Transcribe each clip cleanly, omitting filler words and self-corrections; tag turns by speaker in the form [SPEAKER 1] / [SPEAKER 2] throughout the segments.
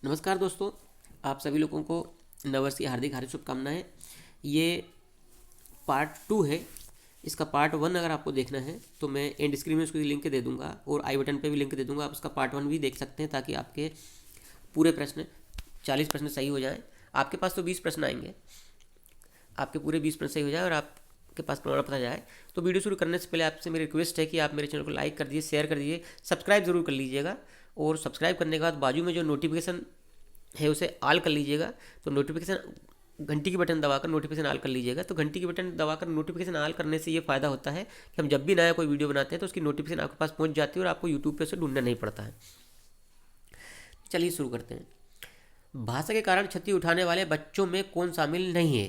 [SPEAKER 1] नमस्कार दोस्तों, आप सभी लोगों को नववर्ष की हार्दिक हार्दिक शुभकामनाएं। ये पार्ट 2 है। इसका पार्ट 1 अगर आपको देखना है तो मैं एंड स्क्रीन में उसकी लिंक दे दूंगा और आई बटन पे भी लिंक दे दूंगा। आप उसका पार्ट 1 भी देख सकते हैं ताकि आपके पूरे प्रश्न 40 प्रश्न सही हो जाएं। आपके पास तो 20 प्रश्न आएंगे, आपके पूरे 20 प्रश्न सही हो जाए और आपके पास प्रमाण पता जाए। तो वीडियो शुरू करने से पहले आपसे मेरी रिक्वेस्ट है कि आप मेरे चैनल को लाइक कर दीजिए, शेयर कर दीजिए, सब्सक्राइब जरूर कर लीजिएगा। और सब्सक्राइब करने के बाद बाजू में जो नोटिफिकेशन है उसे ऑल कर लीजिएगा। तो नोटिफिकेशन घंटी की बटन दबाकर नोटिफिकेशन ऑल कर लीजिएगा। तो घंटी की बटन दबाकर नोटिफिकेशन ऑल करने से ये फ़ायदा होता है कि हम जब भी नया कोई वीडियो बनाते हैं तो उसकी नोटिफिकेशन आपके पास पहुंच जाती है और आपको यूट्यूब पे उसे ढूंढना नहीं पड़ता है। चलिए शुरू करते हैं। भाषा के कारण क्षति उठाने वाले बच्चों में कौन शामिल नहीं है?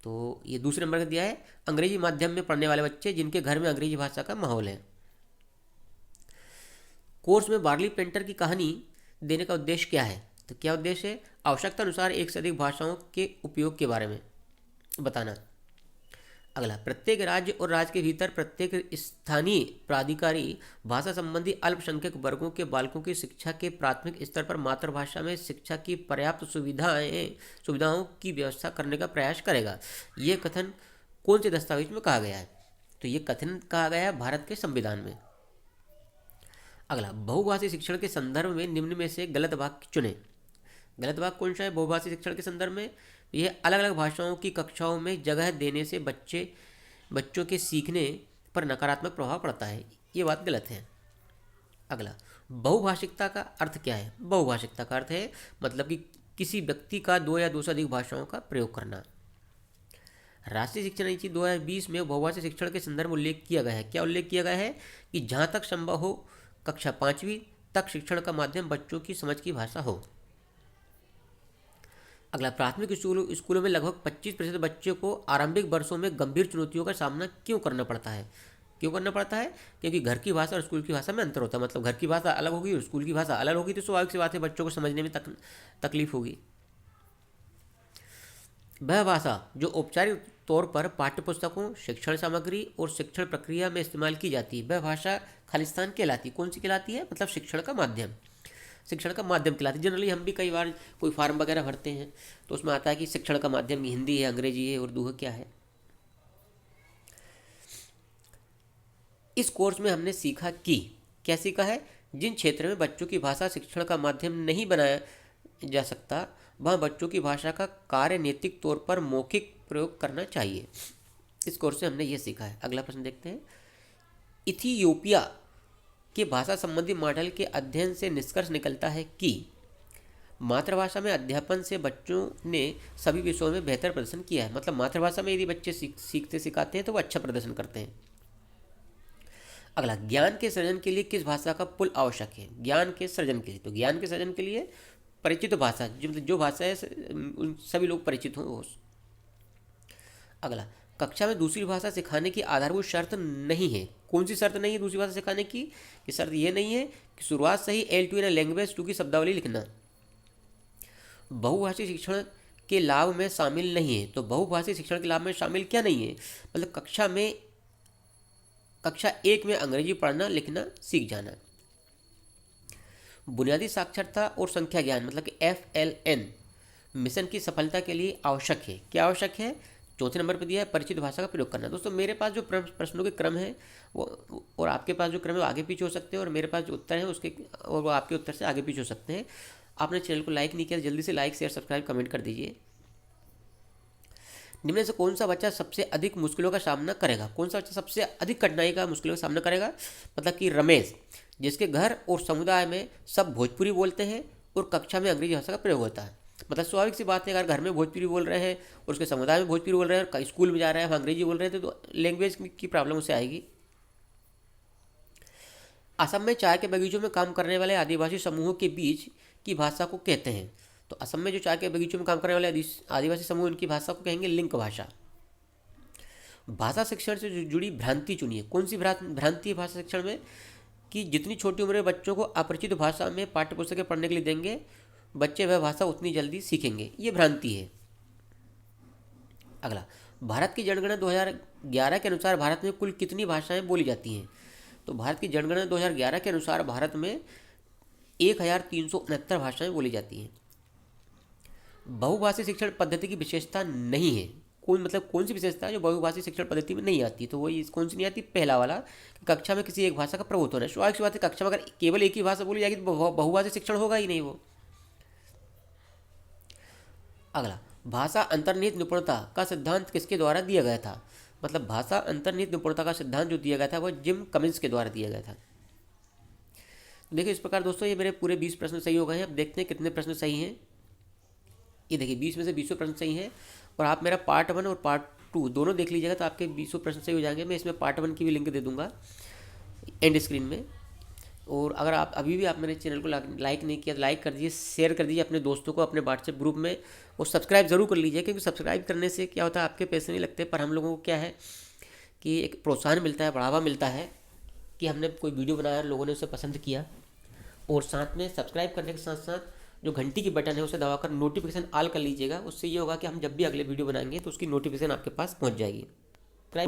[SPEAKER 1] तो ये दूसरे नंबर का दिया है, अंग्रेजी माध्यम में पढ़ने वाले बच्चे जिनके घर में अंग्रेजी भाषा का माहौल है। कोर्स में बार्ली पेंटर की कहानी देने का उद्देश्य क्या है? तो क्या उद्देश्य है? आवश्यकता अनुसार एक से अधिक भाषाओं के उपयोग के बारे में बताना। अगला, प्रत्येक राज्य और राज्य के भीतर प्रत्येक स्थानीय प्राधिकारी भाषा संबंधी अल्पसंख्यक वर्गों के बालकों की शिक्षा के प्राथमिक स्तर पर मातृभाषा में शिक्षा की पर्याप्त सुविधाओं की व्यवस्था करने का प्रयास करेगा। ये कथन कौन से दस्तावेज में कहा गया है? तो ये कथन कहा गया है भारत के संविधान में। अगला, बहुभाषी शिक्षण के संदर्भ में निम्न में से गलत वाक्य चुने। गलत वाक्य कौन सा है बहुभाषी शिक्षण के संदर्भ में? यह अलग अलग भाषाओं की कक्षाओं में जगह देने से बच्चों के सीखने पर नकारात्मक प्रभाव पड़ता है। ये बात गलत है। अगला, बहुभाषिकता का अर्थ क्या है? बहुभाषिकता का अर्थ है मतलब कि किसी व्यक्ति का दो या दो से अधिक भाषाओं का प्रयोग करना। राष्ट्रीय शिक्षा नीति 2020 में बहुभाषी शिक्षण के संदर्भ में उल्लेख किया गया है। क्या उल्लेख किया गया है? कि जहाँ तक संभव हो कक्षा 5वीं तक शिक्षण का माध्यम बच्चों की समझ की भाषा हो। अगला, प्राथमिक स्कूलों में लगभग 25% बच्चों को आरंभिक वर्षों में गंभीर चुनौतियों का सामना क्यों करना पड़ता है? क्यों करना पड़ता है? क्योंकि घर की भाषा और स्कूल की भाषा में अंतर होता है। मतलब घर की भाषा अलग होगी और स्कूल की भाषा अलग होगी, तो स्वाभाविक सी बात है बच्चों को समझने में तकलीफ होगी। वह भाषा जो औपचारिक तौर पर पाठ्यपुस्तकों, शिक्षण सामग्री और शिक्षण प्रक्रिया में इस्तेमाल की जाती है, वह भाषा खालिस्तान कहलाती है। कौन सी कहलाती है? मतलब शिक्षण का माध्यम। शिक्षण का माध्यम कहलाती है। जनरली हम भी कई बार कोई फार्म वगैरह भरते हैं तो उसमें आता है कि शिक्षण का माध्यम हिंदी है, अंग्रेजी है, उर्दू है, क्या है। इस कोर्स में हमने सीखा कि क्या सीखा है? जिन क्षेत्र में बच्चों की भाषा शिक्षण का माध्यम नहीं बनाया जा सकता वहाँ बच्चों की भाषा का कार्य नैतिक तौर पर मौखिक प्रयोग करना चाहिए। इस कोर्स से हमने ये सीखा है। अगला प्रश्न देखते हैं। इथियोपिया के भाषा संबंधी मॉडल के अध्ययन से निष्कर्ष निकलता है कि मातृभाषा में अध्यापन से बच्चों ने सभी विषयों में बेहतर प्रदर्शन किया है। मतलब मातृभाषा में यदि बच्चे सीखते सिखाते हैं तो वो अच्छा प्रदर्शन करते हैं। अगला, ज्ञान के सृजन के लिए किस भाषा का पुल आवश्यक है? ज्ञान के सृजन के लिए, तो ज्ञान के सृजन के लिए परिचित भाषा, जो भाषा है उन सभी लोग परिचित हों। अगला, कक्षा में दूसरी भाषा सिखाने की आधारभूत शर्त नहीं है। कौन सी शर्त नहीं है दूसरी भाषा सिखाने की? कि शर्त ये नहीं है कि शुरुआत से ही L2 या लैंग्वेज 2 की शब्दावली लिखना। बहुभाषी शिक्षण के लाभ में शामिल नहीं है। तो बहुभाषी शिक्षण के लाभ में शामिल क्या नहीं है? मतलब कक्षा 1 में अंग्रेजी पढ़ना लिखना सीख जाना। बुनियादी साक्षरता और संख्या ज्ञान मतलब कि FLN मिशन की सफलता के लिए आवश्यक है। क्या आवश्यक है? चौथे नंबर पर दिया है परिचित भाषा का प्रयोग करना। दोस्तों मेरे पास जो प्रश्नों के क्रम है वो और आपके पास जो क्रम है वो आगे पीछे हो सकते हैं और मेरे पास जो उत्तर है उसके और वो आपके उत्तर से आगे पीछे हो सकते हैं। आपने चैनल को लाइक नहीं किया, जल्दी से लाइक शेयर सब्सक्राइब कमेंट कर दीजिए। निम्न से कौन सा बच्चा सबसे अधिक मुश्किलों का सामना करेगा? कौन सा बच्चा सबसे अधिक कठिनाई का मुश्किलों का सामना करेगा? मतलब कि रमेश, जिसके घर और समुदाय में सब भोजपुरी बोलते हैं और कक्षा में अंग्रेजी भाषा का प्रयोग होता है। मतलब स्वाभाविक सी बात है, अगर घर में भोजपुरी बोल रहे हैं और उसके समुदाय में भोजपुरी बोल रहे हैं और स्कूल में जा रहे हैं वहाँ अंग्रेजी बोल रहे थे तो लैंग्वेज की प्रॉब्लम उसे आएगी। असम में चाय के बगीचों में काम करने वाले आदिवासी समूहों के बीच की भाषा को कहते हैं। तो असम में जो चाय के बगीचों में काम करने वाले आदिवासी समूह उनकी भाषा को कहेंगे लिंक भाषा। भाषा शिक्षण से जुड़ी भ्रांति चुनिए। कौन सी भ्रांति है भाषा शिक्षण में? कि जितनी छोटी उम्र में बच्चों को अपरिचित भाषा में पाठ्यपुस्तकें पढ़ने के लिए देंगे बच्चे वह भाषा उतनी जल्दी सीखेंगे। ये भ्रांति है। अगला, भारत की जनगणना 2011 के अनुसार भारत में कुल कितनी भाषाएं बोली जाती हैं? तो भारत की जनगणना 2011 के अनुसार भारत में 1369 भाषाएं बोली जाती हैं। बहुभाषी शिक्षण पद्धति की विशेषता नहीं है। कौन सी विशेषता है जो बहुभाषी शिक्षण पद्धति में नहीं आती? तो वही कौन सी नहीं आती? पहला वाला, कक्षा में किसी एक भाषा का प्रभुत्व होना है। स्वाभाविक सी बात है, कक्षा में अगर केवल एक ही भाषा बोली जाएगी तो बहुभाषी शिक्षण होगा ही नहीं वो। अगला, भाषा अंतर्निहित निपुणता का सिद्धांत किसके द्वारा दिया गया था? मतलब भाषा अंतर्निहित निपुणता का सिद्धांत जो दिया गया था वह जिम कमिंस के द्वारा दिया गया था। तो देखिए इस प्रकार दोस्तों ये मेरे पूरे 20 प्रश्न सही हो गए हैं। अब देखते हैं कितने प्रश्न सही हैं। ये देखिए 20 में से 20 प्रश्न सही हैं, और आप मेरा पार्ट 1 और पार्ट 2 दोनों देख लीजिएगा तो आपके 20 प्रश्न सही हो जाएंगे। मैं इसमें पार्ट 1 की भी लिंक दे दूंगा एंड स्क्रीन में। और अगर आप अभी भी आप मेरे चैनल को लाइक नहीं किया तो लाइक कर दीजिए, शेयर कर दीजिए अपने दोस्तों को अपने व्हाट्सएप ग्रुप में, और सब्सक्राइब जरूर कर लीजिए, क्योंकि सब्सक्राइब करने से क्या होता है, आपके पैसे नहीं लगते, पर हम लोगों को क्या है कि एक प्रोत्साहन मिलता है, बढ़ावा मिलता है कि हमने कोई वीडियो बनाया, लोगों ने उसे पसंद किया। और साथ में सब्सक्राइब करने के साथ साथ जो घंटी की बटन है उसे दबाकर नोटिफिकेशन ऑल कर लीजिएगा। उससे ये होगा कि हम जब भी अगले वीडियो बनाएंगे तो उसकी नोटिफिकेशन आपके पास पहुंच जाएगी।